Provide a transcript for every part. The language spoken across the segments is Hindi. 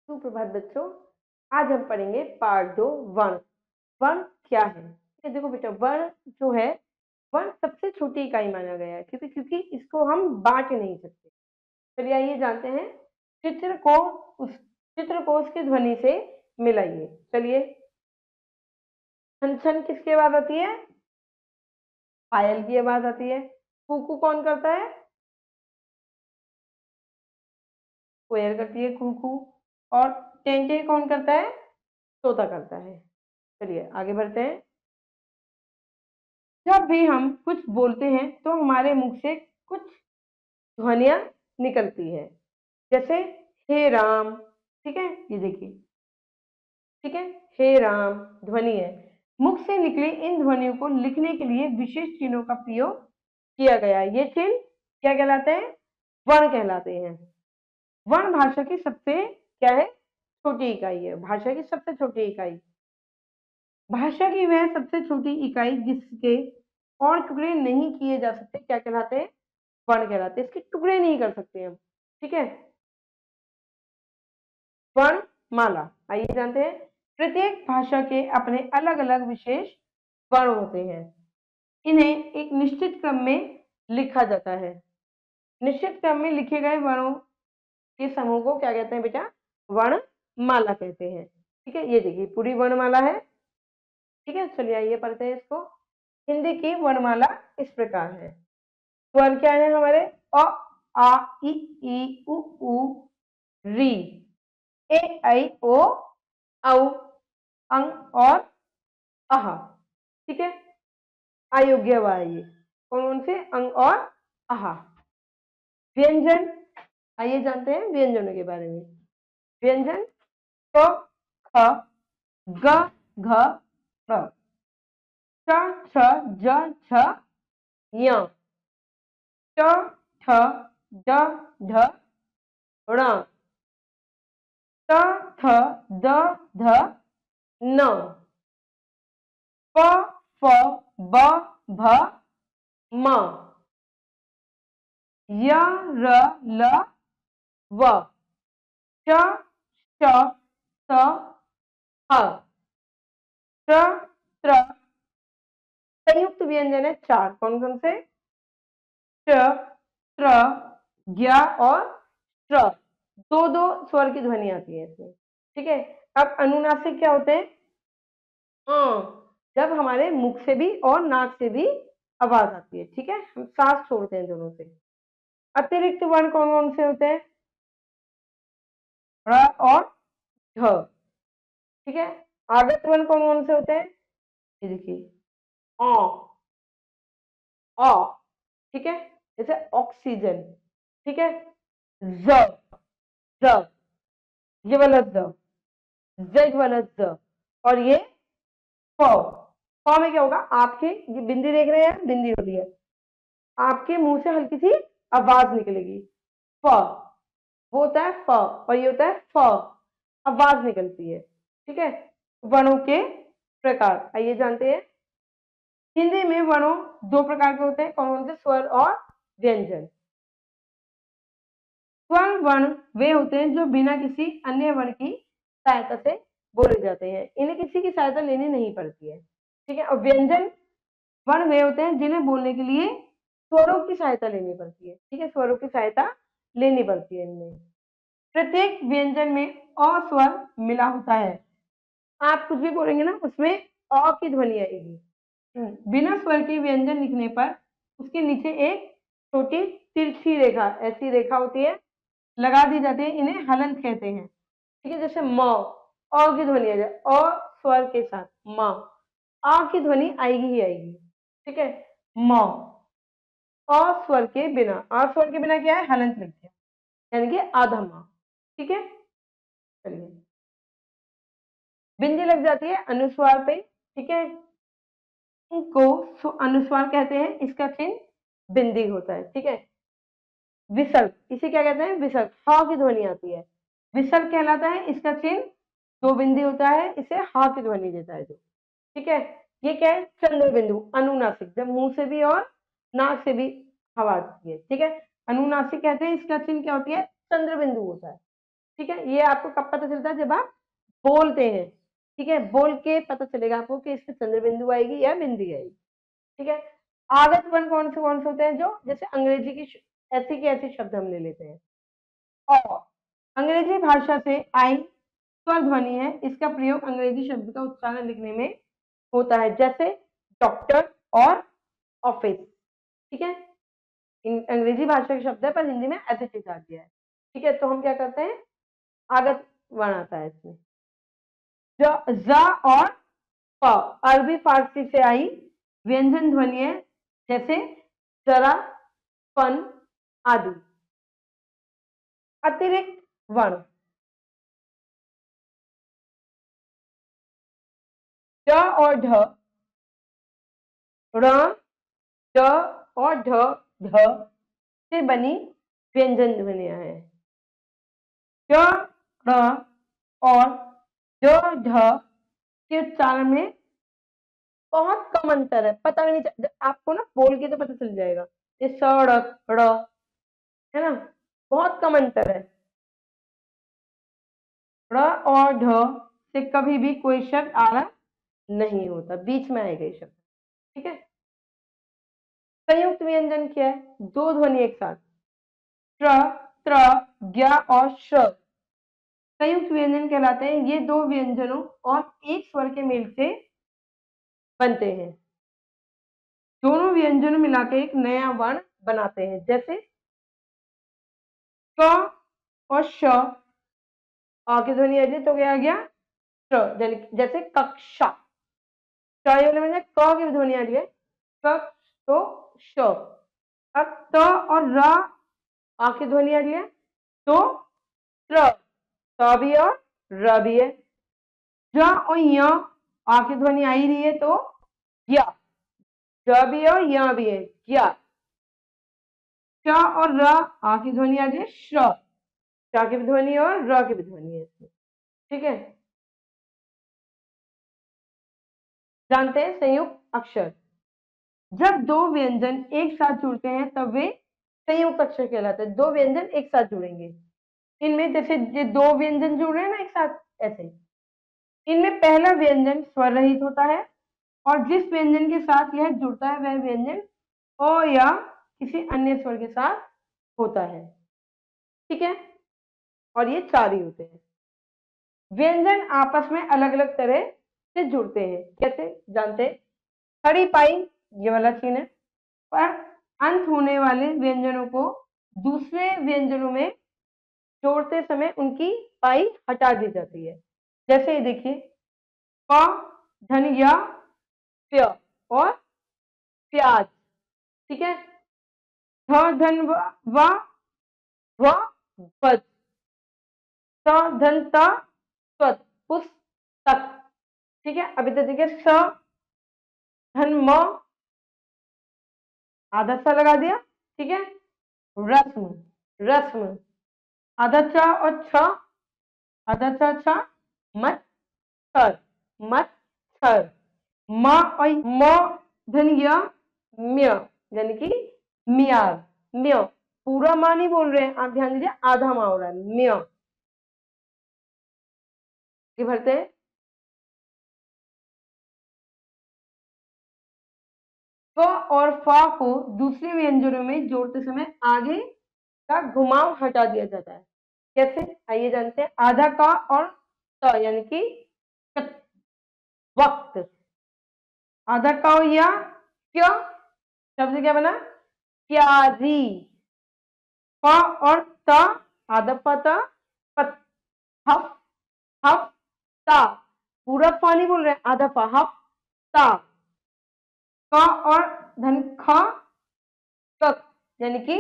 सुप्रभात बच्चों। आज हम पढ़ेंगे पार्ट 2 वर्ण। वर्ण क्या है? देखो बेटा, वर्ण जो है, वर्ण सबसे छोटी इकाई माना गया है क्योंकि इसको हम बांट नहीं सकते। चलिए आइए जानते हैं। चित्र को उस चित्र को उसकी ध्वनि से मिलाइए। चलिए, छन छन किसकी आवाज आती है? पायल की आवाज आती है। कूकू कौन करता है? कोयल करती है कूकू। और टेंटे कौन करता है? तोता करता है। चलिए आगे बढ़ते हैं। जब भी हम कुछ बोलते हैं तो हमारे मुख से कुछ ध्वनियां निकलती है। जैसे हे राम। ठीक है, ये देखिए। ठीक है, हे राम ध्वनि है। मुख से निकली इन ध्वनियों को लिखने के लिए विशेष चिन्हों का प्रयोग किया गया है। ये चिन्ह क्या कहलाते हैं? वर्ण कहलाते हैं। वर्ण भाषा की सबसे क्या है? छोटी इकाई है। भाषा की सबसे छोटी इकाई। भाषा की वह सबसे छोटी इकाई जिसके और टुकड़े नहीं किए जा सकते क्या कहलाते हैं? वर्ण कहलाते हैं। इसके टुकड़े नहीं कर सकते हम। ठीक है। वर्ण माला, आइए जानते हैं। प्रत्येक भाषा के अपने अलग अलग विशेष वर्ण होते हैं। इन्हें एक निश्चित क्रम में लिखा जाता है। निश्चित क्रम में लिखे गए वर्णों के समूह को क्या कहते हैं बेटा? वर्ण माला कहते हैं। ठीक है, ये देखिए पूरी वर्णमाला है। ठीक है, चलिए आइए पढ़ते हैं इसको। हिंदी की वर्णमाला इस प्रकार है। स्वर क्या है हमारे? अ, आ, ई, उ, री, ए, आई, ओ, औ, अंग और अह। ठीक है, अयोग्य वाय कौन कौन से? अंग और अह। व्यंजन, आइए जानते हैं व्यंजनों के बारे में। व्यंजन क, ख, ग, घ, र, च, छ, ज, छ, य, ट, ठ, ड, ढ, ण, त, थ, द, ध, न, प, फ, ब, भ, म, य, र, ल, व, च, श, स, ह, त्र, त्र। संयुक्त व्यंजन है चार। कौन कौन से? च, त्र, ज्ञ और श्र। दो दो स्वर की ध्वनि आती है इसमें। ठीक है। अब अनुनासिक क्या होते हैं? जब हमारे मुख से भी और नाक से भी आवाज आती है। ठीक है, हम सांस छोड़ते हैं दोनों से। अतिरिक्त वर्ण कौन कौन से होते हैं? र और झ। ठीक है। आगत वर्ण कौन कौन से होते हैं? ये देखिए, अ, अ। ठीक है, जैसे ऑक्सीजन। ठीक है, ज, ज, ये वाला ज, जेड वाला ज, और ये फ। फ में क्या होगा? आपके ये बिंदी देख रहे हैं, बिंदी हो रही है, आपके मुंह से हल्की सी आवाज निकलेगी। फ, वो होता है फ और ये होता है फ। आवाज निकलती है। ठीक है। वर्णों के प्रकार आइए जानते हैं। हिंदी में वर्णों दो प्रकार के होते हैं। कौन कौन से? स्वर और व्यंजन। स्वर वर्ण वे होते हैं जो बिना किसी अन्य वर्ण की सहायता से बोले जाते हैं। इन्हें किसी की सहायता लेनी नहीं पड़ती है। ठीक है। और व्यंजन वर्ण वे होते हैं जिन्हें बोलने के लिए स्वरों की सहायता लेनी पड़ती है। ठीक है, स्वरों की सहायता लेनी पड़ती है इनमें। प्रत्येक व्यंजन में अ स्वर मिला होता है। आप कुछ भी बोलेंगे ना, उसमें अ की ध्वनि आएगी। बिना स्वर के व्यंजन लिखने पर उसके नीचे एक छोटी तिरछी रेखा, ऐसी रेखा होती है, लगा दी जाती है। इन्हें हलंत कहते हैं। ठीक है, जैसे म, अ की ध्वनि आ जाए, अ स्वर के साथ म, आ की ध्वनि आएगी ही आएगी। ठीक है, म। अ स्वर के बिना, आ स्वर के बिना क्या है? हलंत लिखते हैं, यानी कि आधा म। ठीक है, चलिए। बिंदी लग जाती है अनुस्वार पे। ठीक है, को अनुस्वार कहते हैं। इसका चिन्ह बिंदी होता है। ठीक है। विसर्ग, इसे क्या कहते हैं? विसर्ग, ह की ध्वनि आती है, विसर्ग कहलाता है। इसका चिन्ह दो बिंदी होता है, इसे ह की ध्वनि देता है जो। ठीक है। ये क्या है? चंद्र बिंदु, अनुनासिक, जब मुंह से भी और नाक से भी हवा आती है। ठीक है, अनुनासिक कहते हैं। इसका चिन्ह क्या होती है? चंद्र बिंदु होता है। ठीक है, ये आपको कब पता चलता है, जब आप बोलते हैं। ठीक है, बोल के पता चलेगा आपको कि इसमें चंद्र बिंदु आएगी या बिंदी आएगी। ठीक है, आगत वर्ण कौन से होते हैं, जो जैसे अंग्रेजी की ऐसी की ऐसी शब्द हम ले लेते हैं। और अंग्रेजी भाषा से आई स्वर ध्वनि है, इसका प्रयोग अंग्रेजी शब्द का उच्चारण लिखने में होता है, जैसे डॉक्टर और ऑफिस। ठीक है, अंग्रेजी भाषा के शब्द है पर हिंदी में ऐसे टिका दिया है। ठीक है, तो हम क्या करते हैं, आगत वर्ण आता है इसमें। ज और प अरबी फारसी से आई व्यंजन ध्वनि है, जैसे जरा, फन आदि। अतिरिक्त वर्ण, ड और ढ, ण, ड और ढ, ध से बनी व्यंजन ध्वनियां हैं। ड, ण और ड, ढ के उच्चारण में बहुत कम अंतर है, पता भी नहीं आपको ना, बोल के तो पता चल जाएगा। ये सड़क, ड़ है ना, बहुत कम अंतर है। ड़ और ढ से कभी भी कोई शब्द आड़ा नहीं होता, बीच में आएगा ये शब्द। ठीक है, संयुक्त व्यंजन क्या है, दो ध्वनि एक साथ, ट्र, त्र, ज्ञ और श संयुक्त व्यंजन कहलाते हैं। ये दो व्यंजनों और एक स्वर के मेल से बनते हैं। दोनों व्यंजन मिलाकर एक नया वर्ण बनाते हैं, जैसे क और श, आ की ध्वनि अजित हो गया, जैसे कक्षा, वाले क की ध्वनि आ रही है, क तो श। अब त और र आ की ध्वनि आ रही है, तो त्र, त भी और र भी है। ज और य आ की ध्वनि आ ही रही है, तो य, ज भी है और य भी है, य। च और र आ की ध्वनि आ रही है, श्र, च की भी ध्वनि और र की भी ध्वनि है इसमें। ठीक है, जानते हैं संयुक्त अक्षर, जब दो व्यंजन एक साथ जुड़ते हैं तब वे संयुक्त अक्षर कहलाते हैं। दो व्यंजन एक साथ जुड़ेंगे, इनमें जैसे ये दो व्यंजन जुड़ रहे हैं ना एक साथ, ऐसे इनमें पहला व्यंजन स्वर रहित होता है, और जिस व्यंजन के साथ यह जुड़ता है वह व्यंजन अ या किसी अन्य स्वर के साथ होता है। ठीक है, और ये चार ही होते हैं। व्यंजन आपस में अलग अलग तरह से जुड़ते हैं, कैसे जानते हैं, खड़ी पाई ये वाला चिन्ह है, पर अंत होने वाले व्यंजनों को दूसरे व्यंजनों में जोड़ते समय उनकी पाई हटा दी जाती है। जैसे ये देखिए, प धन या प्य और प्याज। ठीक है, ध धन व ध्वज, स धन त स्वत पुस्तक। ठीक है, अभी तो देखिए, स धन म आधा सा लगा दिया। ठीक है, रस्म, रस्म, आधा च और छ, आधा च छ, मच्छर, मच्छर। म और म धन य म्य, यानी कि म्यार, म्य, पूरा मां नहीं बोल रहे हैं आप, ध्यान दीजिए, आधा मां हो रहा है, म्य। भरते हैं, फ और फ को दूसरे व्यंजनों में जोड़ते समय आगे का घुमाव हटा दिया जाता है। कैसे, आइए जानते हैं, आधा का और त यानी कि वक्त, आधा का या क्यों, शब्द क्या बना, प्यारी। फ और त, आधा फ त, पत, हफ, हफ ता, पूरा फ नहीं बोल रहे, आधा फ, हफ ता। क और धन ख, कक, यानी कि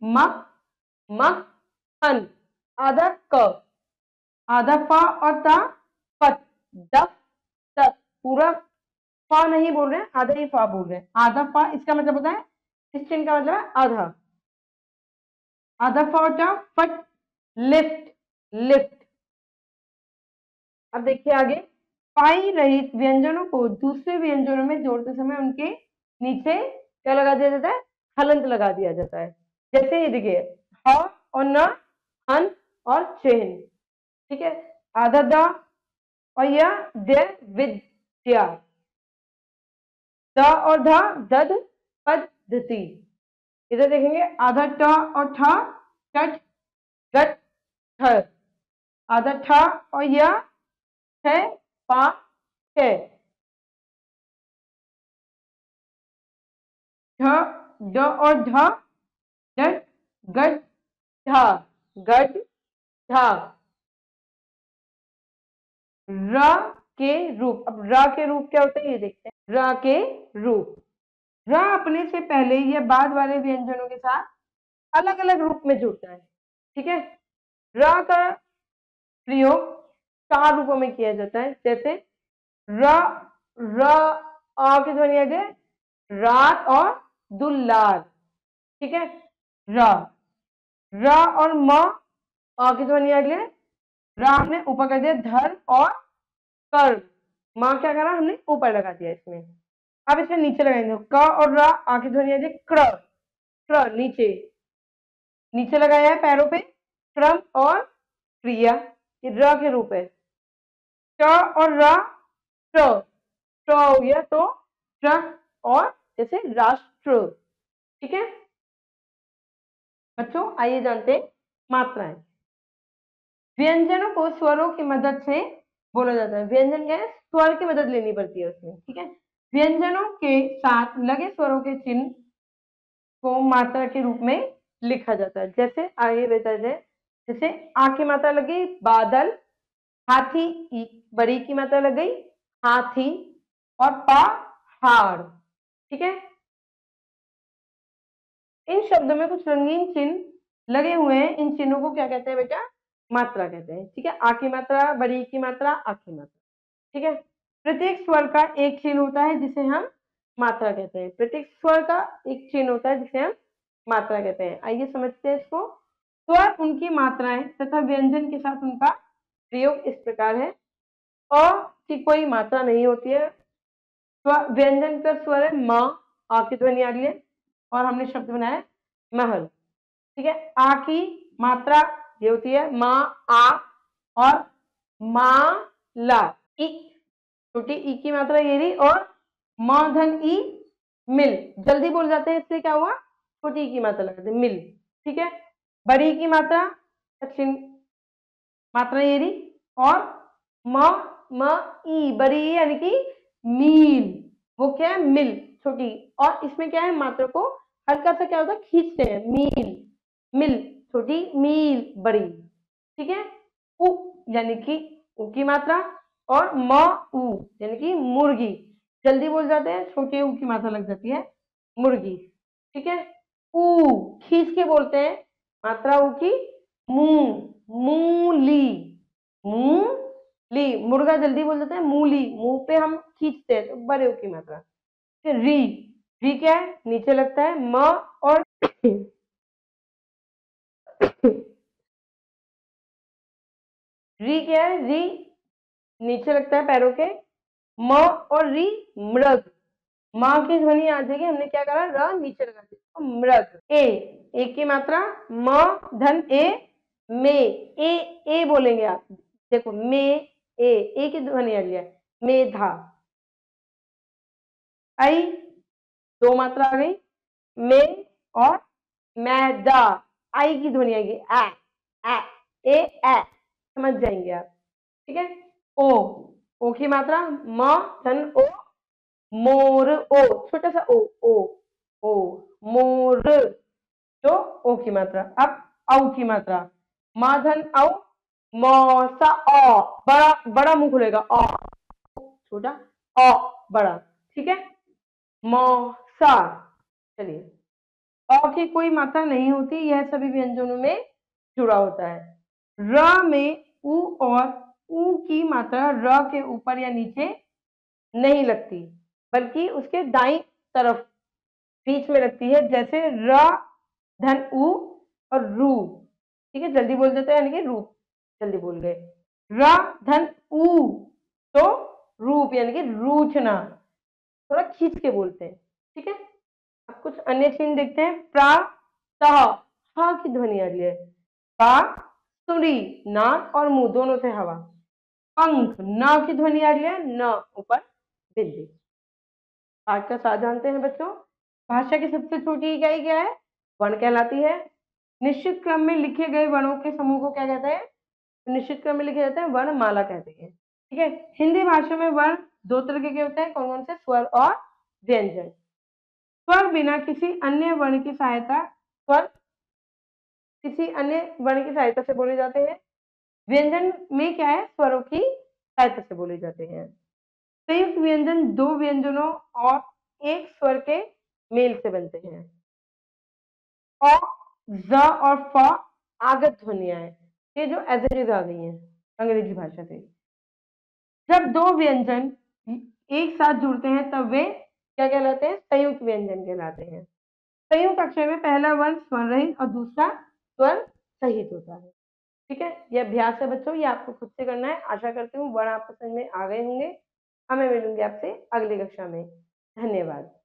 मक, मक्खन, आधा क, आधा फ और ता, पत, दफ, तक, पूरा फ नहीं बोल रहे हैं, आधा ही फ बोल रहे हैं, आधा फ, इसका मतलब होता है, इस चिन्ह का मतलब है आधा, आधा फ होता फट, लिफ्ट, लिफ्ट। अब देखिए आगे, पाई रहित व्यंजनों को दूसरे व्यंजनों में जोड़ते समय उनके नीचे क्या लगा दिया जाता है, हलंत लगा दिया जाता है। जैसे ये देखिए, ह और न, हन और चेहन, ठीक है, आधा द और यह देर विद्या, द और ध दद पद्धति। इधर देखेंगे आधा ट और ठ टट गट ठ, आधा ठ और यह है पा है, ढ ड और ढ डट गट ढा गट ढा। र के रूप, अब र के रूप क्या होते हैं ये देखते हैं। र के रूप, र अपने से पहले या बाद वाले व्यंजनों के साथ अलग अलग रूप में जुड़ता है। ठीक है, र का प्रयोग 4 रूपों में किया जाता है, जैसे र र आ की ध्वनि आगे रात और दुल्लार। ठीक है, र र और म आ की ध्वनि आगे र हमने ऊपर कर दिया धर्म और कर्म, माँ क्या करा हमने ऊपर लगा दिया इसमें। अब इसमें नीचे लगाएंगे क और र आ की ध्वनि आगे क्र, क्र नीचे, नीचे लगाया है पैरों पे, क्रम और क्रिया, ये र के रूप है। ट और र ट्र, ट्र हो गया तो ट्रक और जैसे राष्ट्र। ठीक है बच्चों, आइए जानते हैं मात्राएं। व्यंजनों को स्वरों की मदद से बोला जाता है। व्यंजन क्या है, स्वर की मदद लेनी पड़ती है उसमें। ठीक है, व्यंजनों के साथ लगे स्वरों के चिन्ह को मात्रा के रूप में लिखा जाता है। जैसे आगे बताया जाए, जैसे आ की मात्रा लग गई बादल, हाथी ई बड़ी की मात्रा लग गई हाथी और पहाड़। ठीक है, इन शब्दों में कुछ रंगीन चिन्ह लगे हुए हैं, इन चिन्हों को क्या कहते हैं बेटा, मात्रा कहते हैं। ठीक है, आ की मात्रा, बड़ी की मात्रा, आ की मात्रा। ठीक है, प्रत्येक स्वर का एक चिन्ह होता है जिसे हम मात्रा कहते हैं। प्रत्येक स्वर का एक चिन्ह होता है जिसे हम मात्रा कहते हैं। आइए समझते हैं इसको। स्वर उनकी मात्राएं तथा व्यंजन के साथ उनका प्रयोग इस प्रकार है। अ की कोई मात्रा नहीं होती है, व्यंजन का स्वर है म, आ की ध्वनि आ रही है और हमने शब्द बनाया महल। ठीक है, आ की मात्रा ये होती है मा आ और मा ला, ई छोटी ई की मात्रा ये रही और म धन ई मिल, जल्दी बोल जाते हैं इससे क्या हुआ, छोटी ई की मात्रा लगाते मिल। ठीक है, बड़ी की मात्रा मात्रा ये रही और म ई बड़ी यानी कि मील, वो क्या है मिल छोटी, और इसमें क्या है मात्रा को हल्का सा क्या होता है खींचते हैं, मील मिल छोटी मील बड़ी। ठीक है, उ यानी कि उ की मात्रा और म उ यानी कि मुर्गी, जल्दी बोल जाते हैं छोटे उ की मात्रा लग जाती है मुर्गी। ठीक है, ऊ खींच के बोलते हैं मात्रा उ की मुंह, मूली मूली, मुर्गा जल्दी बोल देते हैं मूली, मुंह पे हम खींचते हैं तो बड़े उ की मात्रा। फिर री, री क्या है नीचे लगता है म और री क्या है, री नीचे लगता है पैरों के, म और री मृग, माँ की ध्वनि आ जाएगी, हमने क्या करा र नीचे लगा दिया तो मृग। ए की मात्रा म धन ए में, ए बोलेंगे आप, देखो में ए की ध्वनि आ रही है मेधा। आई दो मात्रा आ गई में और मैदा, आई की ध्वनि आएगी ए समझ जाएंगे आप। ठीक है, ओ की मात्रा म धन ओ मोर, ओ छोटा सा ओ मोर, तो ओ की मात्रा। अब औ की मात्रा मा धन औ मौसा अ, बड़ा बड़ा मुंह खुलेगा अ, छोटा अ बड़ा। ठीक है, मौसा। चलिए, अ की कोई मात्रा नहीं होती, यह सभी व्यंजनों में जुड़ा होता है। र में उ और ऊ की मात्रा र के ऊपर या नीचे नहीं लगती, बल्कि उसके दाईं तरफ बीच में लगती है, जैसे र धन उ और रू। ठीक है, जल्दी बोल देते हैं यानी कि रूप, जल्दी बोल गए। र धन उ तो रूप यानी कि रूठना, थोड़ा खींच के बोलते हैं। ठीक है, अब कुछ अन्य चिन्ह देखते हैं। प्रा तह, ह की ध्वनि आ रही है पा सुरी नाक और मुंह दोनों से हवा, पंख न की ध्वनि आ रही है, न ऊपर बिंदी। आज का साथ जानते हैं बच्चों। भाषा की सबसे छोटी इकाई क्या है? वर्ण कहलाती है। निश्चित क्रम में लिखे गए वर्णों के समूह को क्या कहते हैं? निश्चित क्रम में लिखे जाते हैं वर्णमाला कहते हैं। ठीक है। हिंदी भाषा में वर्ण दो तरह के होते हैं, कौन कौन से? स्वर और व्यंजन। स्वर बिना किसी अन्य वर्ण की सहायता, स्वर किसी अन्य वर्ण की सहायता से बोले जाते हैं। व्यंजन में क्या है? स्वरों की सहायता से बोले जाते हैं। संयुक्त व्यंजन दो व्यंजनों और एक स्वर के मेल से बनते हैं। अ, ज और फ आगत ध्वनियां हैं, ये जो एज आ गई हैं अंग्रेजी भाषा से। जब दो व्यंजन एक साथ जुड़ते हैं तब वे क्या कहलाते हैं? संयुक्त व्यंजन कहलाते हैं। संयुक्त अक्षर में पहला वर्ण स्वर रहित और दूसरा स्वर सहित होता है। ठीक है। ये अभ्यास है बच्चों, ये आपको खुद से करना है। आशा करती हूँ वर्ण आपको समझ में आ गए होंगे। मैं मिलूंगी आपसे अगली कक्षा में। धन्यवाद।